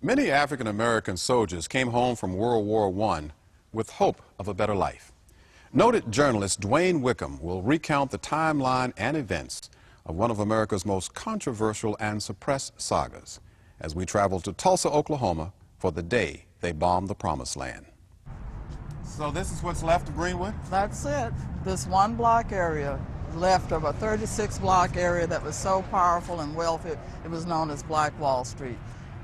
Many African American soldiers came home from World War I with hope of a better life. Noted journalist Dwayne Wickham will recount the timeline and events of one of America's most controversial and suppressed sagas as we travel to Tulsa, Oklahoma for the day they bombed the Promised Land. So this is what's left of Greenwood? That's it. This one block area left of a 36-block area that was so powerful and wealthy, it was known as Black Wall Street.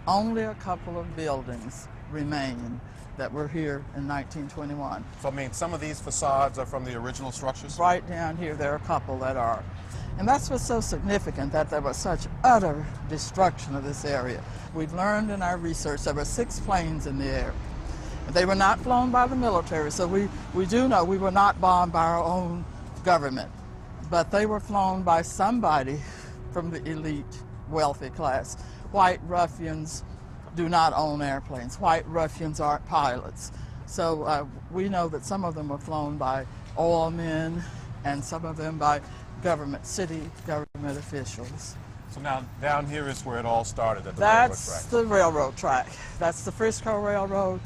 Only a couple of buildings remain that were here in 1921. So, I mean, some of these facades are from the original structures? Right down here, there are a couple that are. And that's what's so significant, that there was such utter destruction of this area. We've learned in our research there were 6 planes in the air. They were not flown by the military, so we do know we were not bombed by our own government. But they were flown by somebody from the elite, wealthy class. White ruffians do not own airplanes. White ruffians aren't pilots. So we know that some of them were flown by oil men and some of them by city government officials. So now down here is where it all started, at the railroad track. That's the railroad track. That's the Frisco Railroad.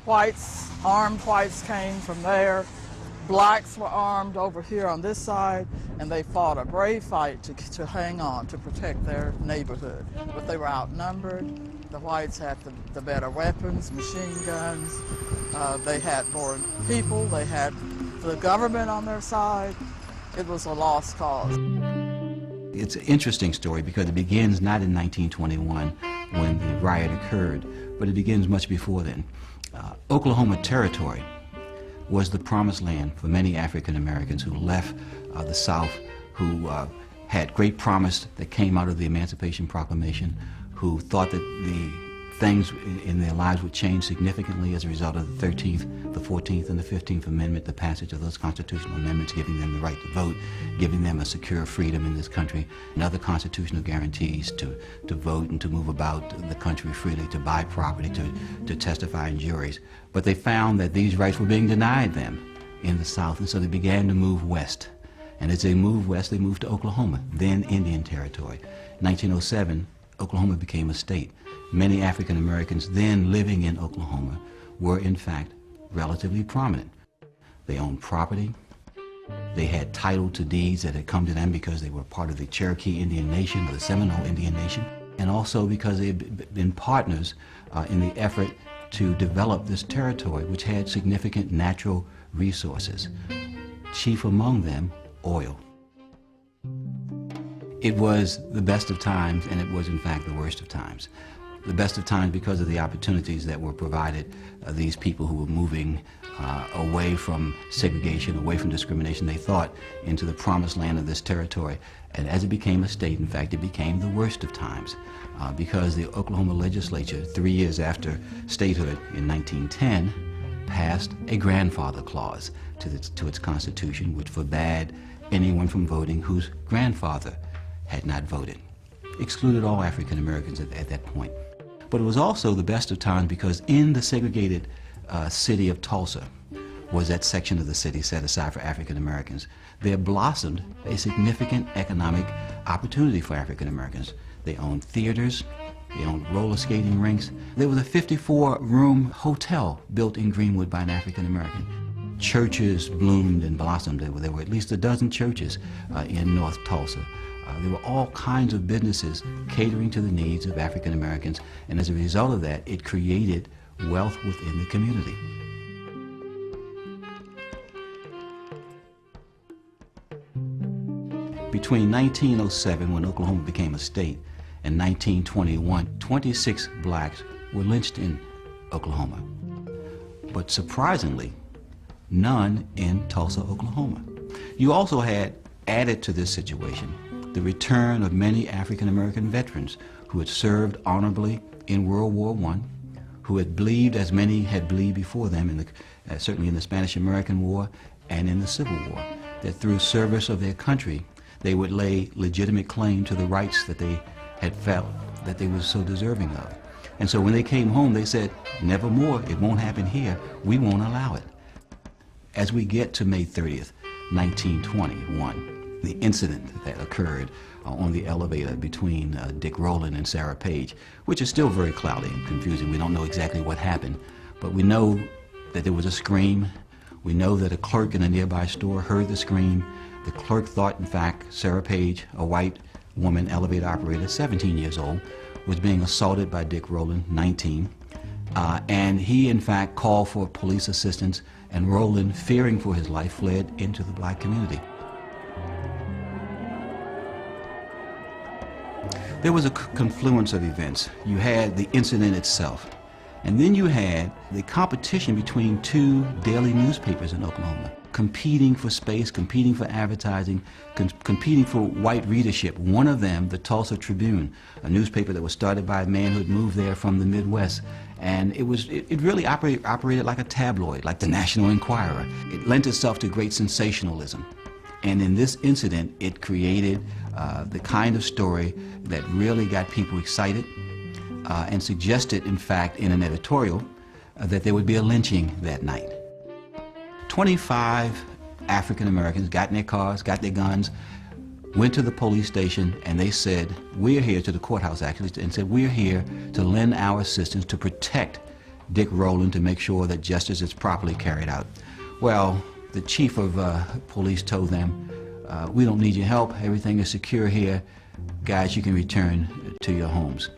Whites, armed whites came from there. Blacks were armed over here on this side, and they fought a brave fight to hang on, to protect their neighborhood. But they were outnumbered. The whites had the better weapons, machine guns. They had more people. They had the government on their side. It was a lost cause. It's an interesting story because it begins not in 1921 when the riot occurred, but it begins much before then. Oklahoma Territory was the promised land for many African Americans who left the South, who had great promise that came out of the Emancipation Proclamation, who thought that the things in their lives would change significantly as a result of the 13th, the 14th, and the 15th Amendment, the passage of those constitutional amendments giving them the right to vote, giving them a secure freedom in this country, and other constitutional guarantees to vote and to move about the country freely, to buy property, to testify in juries. But they found that these rights were being denied them in the South, and so they began to move west. And as they moved west, they moved to Oklahoma, then Indian Territory. In 1907, Oklahoma became a state. Many African Americans then living in Oklahoma were in fact relatively prominent. They owned property. They had title to deeds that had come to them because they were part of the Cherokee Indian Nation or the Seminole Indian Nation, and also because they had been partners in the effort to develop this territory, which had significant natural resources, chief among them oil. It was the best of times, and it was in fact the worst of times. The best of times because of the opportunities that were provided these people who were moving away from segregation, away from discrimination. They thought into the promised land of this territory. And as it became a state, in fact, it became the worst of times because the Oklahoma legislature, 3 years after statehood in 1910, passed a grandfather clause to its constitution, which forbade anyone from voting whose grandfather had not voted. Excluded all African Americans at that point. But it was also the best of times because in the segregated city of Tulsa was that section of the city set aside for African Americans. There blossomed a significant economic opportunity for African Americans. They owned theaters, they owned roller skating rinks. There was a 54-room hotel built in Greenwood by an African American. Churches bloomed and blossomed. There were at least a dozen churches in North Tulsa. There were all kinds of businesses catering to the needs of African Americans, and as a result of that, it created wealth within the community. Between 1907, when Oklahoma became a state, and 1921, 26 blacks were lynched in Oklahoma. But surprisingly, none in Tulsa, Oklahoma. You also had, added to this situation, the return of many African American veterans who had served honorably in World War I, who had bleed as many had bleed before them, certainly in the Spanish-American War and in the Civil War, that through service of their country, they would lay legitimate claim to the rights that they had felt that they were so deserving of. And so when they came home, they said, nevermore, it won't happen here, we won't allow it. As we get to May 30th, 1921, the incident that occurred on the elevator between Dick Rowland and Sarah Page, which is still very cloudy and confusing. We don't know exactly what happened, but we know that there was a scream. We know that a clerk in a nearby store heard the scream. The clerk thought, in fact, Sarah Page, a white woman elevator operator, 17 years old, was being assaulted by Dick Rowland, 19. And he, in fact, called for police assistance, and Rowland, fearing for his life, fled into the black community. There was a confluence of events. You had the incident itself, and then you had the competition between two daily newspapers in Oklahoma, competing for space, competing for advertising, competing for white readership. One of them, the Tulsa Tribune, a newspaper that was started by a man who had moved there from the Midwest. And it really operated like a tabloid, like the National Enquirer. It lent itself to great sensationalism. And in this incident, it created the kind of story that really got people excited and suggested, in fact, in an editorial, that there would be a lynching that night. 25 African Americans got in their cars, got their guns, went to the police station, and they said, we're here, to the courthouse actually, and said, we're here to lend our assistance to protect Dick Rowland, to make sure that justice is properly carried out. Well, the chief of police told them, we don't need your help, everything is secure here, guys, you can return to your homes.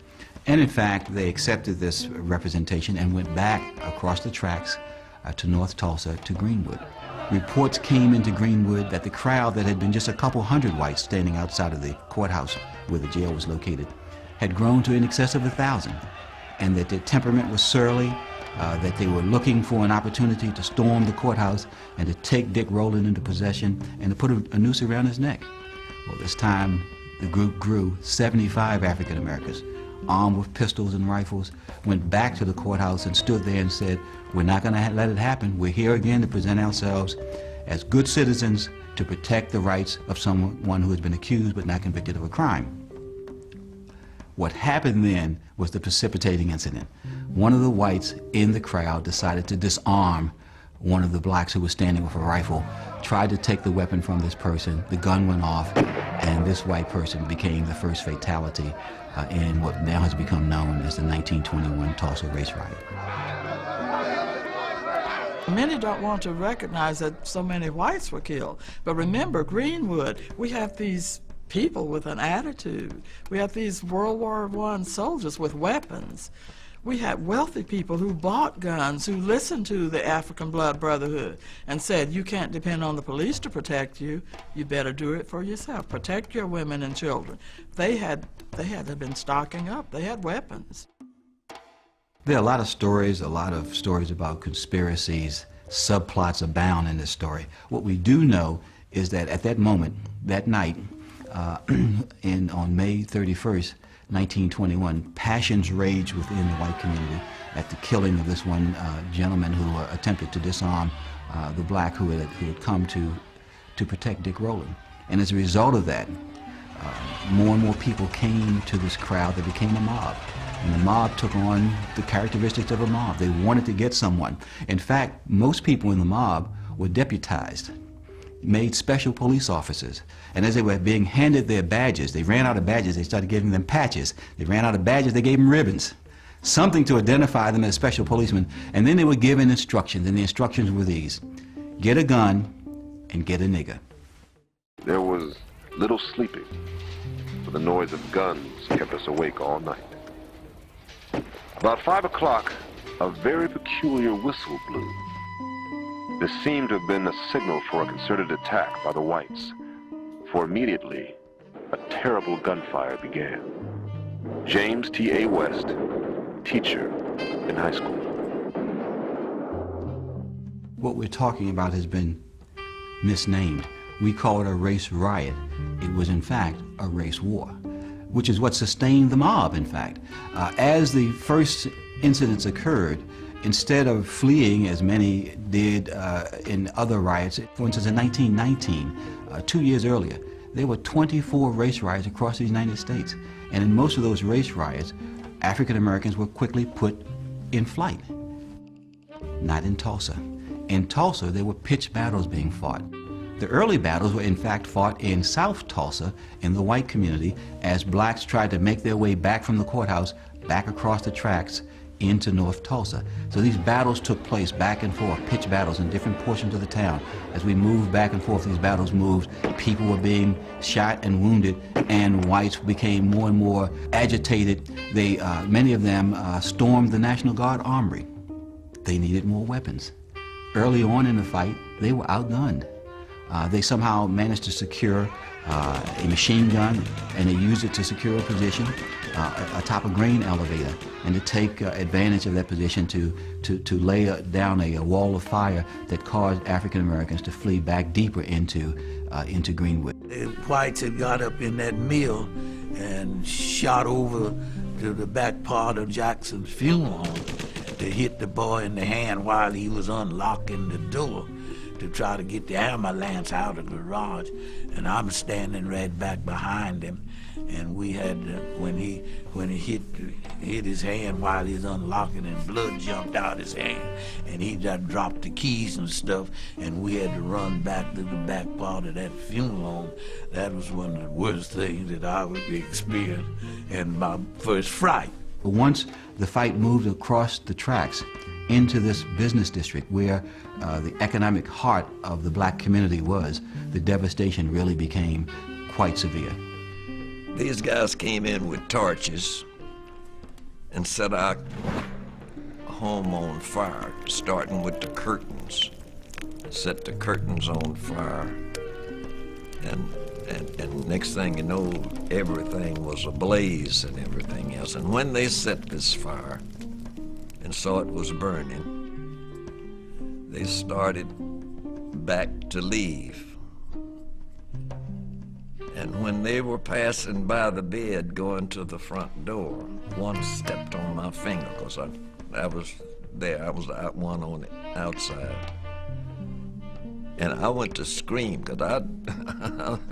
And in fact, they accepted this representation and went back across the tracks to North Tulsa, to Greenwood. Reports came into Greenwood that the crowd that had been just a couple hundred whites standing outside of the courthouse where the jail was located had grown to in excess of 1,000, and that their temperament was surly, that they were looking for an opportunity to storm the courthouse and to take Dick Rowland into possession and to put a noose around his neck. Well, this time the group grew. 75 African Americans, armed with pistols and rifles, went back to the courthouse and stood there and said, we're not going to let it happen. We're here again to present ourselves as good citizens to protect the rights of someone who has been accused but not convicted of a crime. What happened then was the precipitating incident. One of the whites in the crowd decided to disarm one of the blacks who was standing with a rifle, tried to take the weapon from this person. The gun went off, and this white person became the first fatality in what now has become known as the 1921 Tulsa race riot. Many don't want to recognize that so many whites were killed. But remember, Greenwood, we have these people with an attitude. We have these World War I soldiers with weapons. We had wealthy people who bought guns, who listened to the African Blood Brotherhood and said, you can't depend on the police to protect you. You better do it for yourself. Protect your women and children. They had been stocking up. They had weapons. There are a lot of stories about conspiracies. Subplots abound in this story. What we do know is that at that moment, that night, on May 31st, 1921, passions raged within the white community at the killing of this one gentleman who attempted to disarm the black who had come to protect Dick Rowland. And as a result of that, more and more people came to this crowd that became a mob. And the mob took on the characteristics of a mob. They wanted to get someone. In fact, most people in the mob were deputized, made special police officers. And as they were being handed their badges, they ran out of badges, they started giving them patches. They ran out of badges, they gave them ribbons, something to identify them as special policemen. And then they were given instructions, and the instructions were these: get a gun and get a nigger. There was little sleeping, for the noise of guns kept us awake all night. About 5 o'clock, a very peculiar whistle blew. This seemed to have been a signal for a concerted attack by the whites, for immediately a terrible gunfire began. James T.A. West, teacher in high school. What we're talking about has been misnamed. We call it a race riot. It was in fact a race war, which is what sustained the mob, in fact. As the first incidents occurred, instead of fleeing as many did in other riots, for instance in 1919, 2 years earlier, there were 24 race riots across the United States. And in most of those race riots, African Americans were quickly put in flight. Not in Tulsa. In Tulsa, there were pitched battles being fought. The early battles were in fact fought in South Tulsa in the white community as blacks tried to make their way back from the courthouse, back across the tracks into North Tulsa. So these battles took place back and forth, pitched battles in different portions of the town. As we moved back and forth, these battles moved, people were being shot and wounded, and whites became more and more agitated. Many of them stormed the National Guard armory. They needed more weapons. Early on in the fight, they were outgunned. They somehow managed to secure a machine gun, and they used it to secure a position atop a grain elevator, and to take advantage of that position to lay down a wall of fire that caused African Americans to flee back deeper into Greenwood. The whites had got up in that mill and shot over to the back part of Jackson's funeral home to hit the boy in the hand while he was unlocking the door to try to get the ambulance out of the garage. And I'm standing right back behind him. And we had, when he hit his hand while he's unlocking, and blood jumped out his hand, and he just dropped the keys and stuff, and we had to run back to the back part of that funeral home. That was one of the worst things that I would experience in my first fright. Once the fight moved across the tracks into this business district where the economic heart of the black community was, the devastation really became quite severe. These guys came in with torches and set our home on fire, starting with the curtains. Set the curtains on fire, and next thing you know, everything was ablaze and everything else. And when they set this fire and saw it was burning, they started back to leave. And when they were passing by the bed going to the front door, one stepped on my finger, because I was there. I was the one on the outside. And I went to scream, because I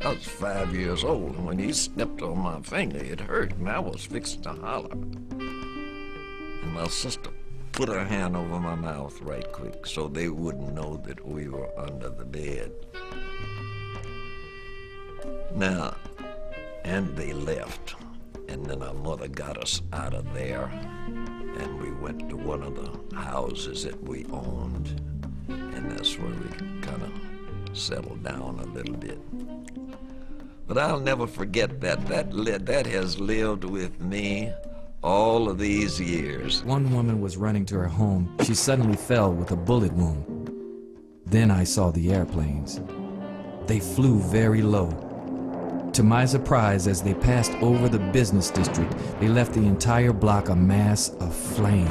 was 5 years old, and when he stepped on my finger, it hurt, and I was fixing to holler. And my sister put her hand over my mouth right quick so they wouldn't know that we were under the bed. Now, and they left, and then our mother got us out of there, and we went to one of the houses that we owned, and that's where we kind of settled down a little bit. But I'll never forget that. That has lived with me all of these years. One woman was running to her home. She suddenly fell with a bullet wound. Then I saw the airplanes. They flew very low. To my surprise, as they passed over the business district, they left the entire block a mass of flame.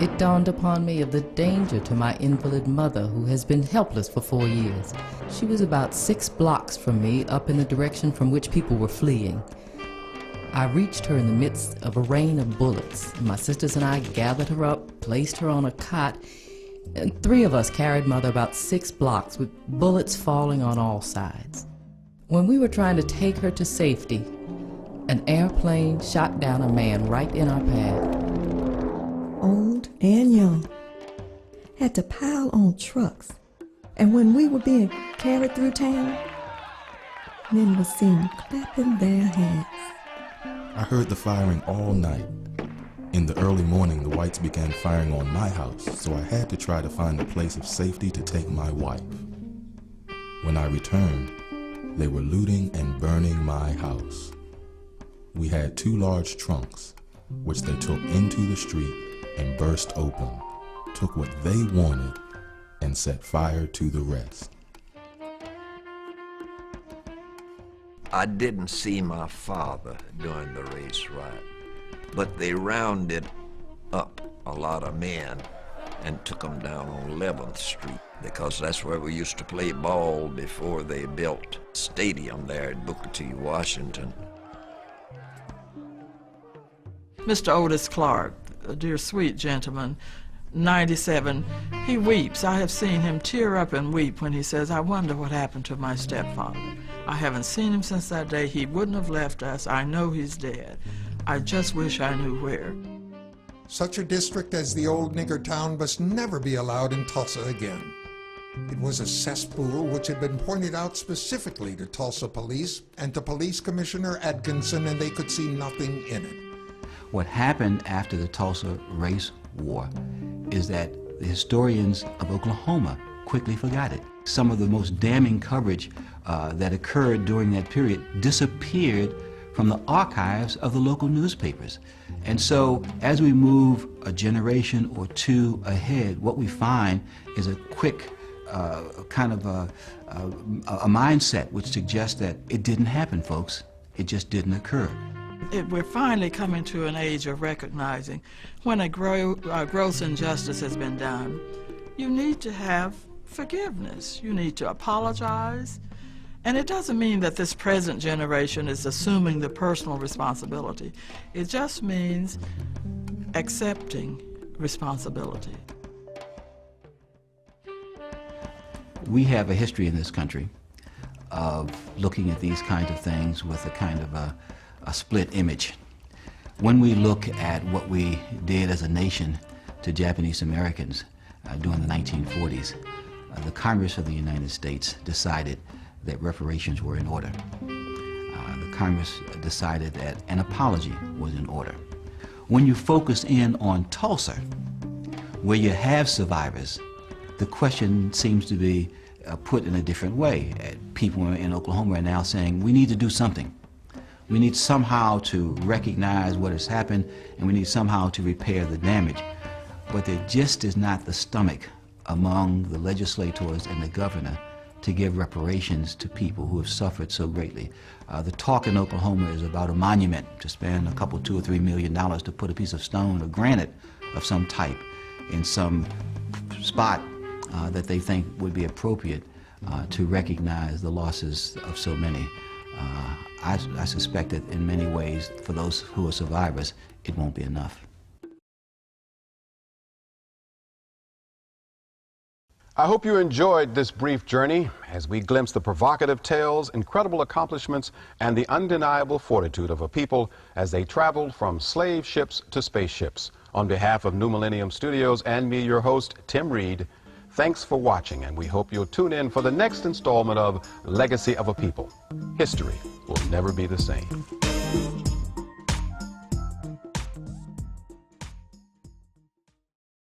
It dawned upon me of the danger to my invalid mother, who has been helpless for 4 years. She was about 6 blocks from me, up in the direction from which people were fleeing. I reached her in the midst of a rain of bullets. My sisters and I gathered her up, placed her on a cot, and 3 of us carried Mother about 6 blocks with bullets falling on all sides. When we were trying to take her to safety, an airplane shot down a man right in our path. Old and young had to pile on trucks, and when we were being carried through town, men were seen clapping their hands. I heard the firing all night. In the early morning, the whites began firing on my house, so I had to try to find a place of safety to take my wife. When I returned, they were looting and burning my house. We had 2 large trunks, which they took into the street and burst open, took what they wanted, and set fire to the rest. I didn't see my father during the race riot, but they rounded up a lot of men and took them down on 11th Street, because that's where we used to play ball before they built a stadium there at Booker T. Washington. Mr. Otis Clark, a dear sweet gentleman, 97, he weeps. I have seen him tear up and weep when he says, "I wonder what happened to my stepfather. I haven't seen him since that day. He wouldn't have left us. I know he's dead. I just wish I knew where." Such a district as the old nigger town must never be allowed in Tulsa again. It was a cesspool which had been pointed out specifically to Tulsa police and to Police Commissioner Atkinson, and they could see nothing in it. What happened after the Tulsa race war is that the historians of Oklahoma quickly forgot it. Some of the most damning coverage that occurred during that period disappeared from the archives of the local newspapers. And so as we move a generation or two ahead, what we find is a quick kind of a mindset which suggests that it didn't happen, folks. It just didn't occur. We're finally coming to an age of recognizing when a gross injustice has been done, you need to have forgiveness. You need to apologize. And it doesn't mean that this present generation is assuming the personal responsibility. It just means accepting responsibility. We have a history in this country of looking at these kinds of things with a kind of a split image. When we look at what we did as a nation to Japanese Americans during the 1940s, the Congress of the United States decided that reparations were in order. The Congress decided that an apology was in order. When you focus in on Tulsa, where you have survivors, the question seems to be put in a different way. People in Oklahoma are now saying, we need to do something. We need somehow to recognize what has happened, and we need somehow to repair the damage. But there just is not the stomach among the legislators and the governor to give reparations to people who have suffered so greatly. The talk in Oklahoma is about a monument, to spend a couple, $2 or $3 million to put a piece of stone or granite of some type in some spot that they think would be appropriate to recognize the losses of so many. I suspect that in many ways, for those who are survivors, it won't be enough. I hope you enjoyed this brief journey as we glimpsed the provocative tales, incredible accomplishments, and the undeniable fortitude of a people as they traveled from slave ships to spaceships. On behalf of New Millennium Studios and me, your host, Tim Reed, thanks for watching, and we hope you'll tune in for the next installment of Legacy of a People. History will never be the same.